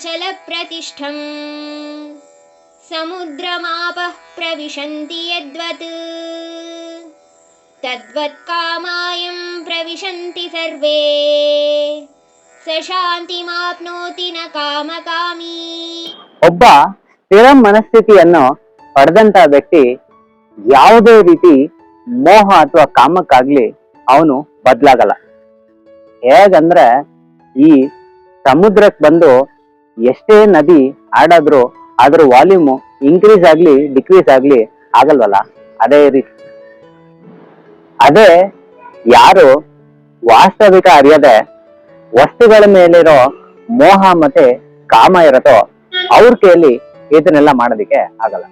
अचलप्रतिष्ठम् समुद्रमापः प्रविशन्ति यद्वत् तद्वत् कामायं प्रविशन्ति सर्वे स ಶಾಂತಿಮಾಪ್ನೋತಿ ನ ಕಾಮಕಾಮಿ. ಒಬ್ಬ ಸ್ಥಿರ ಮನಸ್ಥಿತಿಯನ್ನು ಪಡೆದಂತ ವ್ಯಕ್ತಿ ಯಾವುದೇ ರೀತಿ ಮೋಹ ಅಥವಾ ಕಾಮಕ್ಕಾಗ್ಲಿ ಅವನು ಬದಲಾಗಲ್ಲ. ಹೇಗಂದ್ರೆ ಈ ಸಮುದ್ರಕ್ಕೆ ಬಂದು ಎಷ್ಟೇ ನದಿ ಆಡಾದ್ರೂ ಅದ್ರ ವಾಲ್ಯೂಮ್ ಇನ್ಕ್ರೀಸ್ ಆಗ್ಲಿ ಡಿಕ್ರೀಸ್ ಆಗ್ಲಿ ಆಗಲ್ವಲ್ಲ, ಅದೇ ಯಾರು ವಾಸ್ತವಿಕ ಅರಿಯದೆ ವಸ್ತುಗಳ ಮೇಲಿರೋ ಮೋಹ ಮತ್ತೆ ಕಾಮ ಇರತ್ತೋ ಅವ್ರ ಕೈಯಲ್ಲಿ ಇದನ್ನೆಲ್ಲ ಮಾಡೋದಿಕ್ಕೆ ಆಗಲ್ಲ.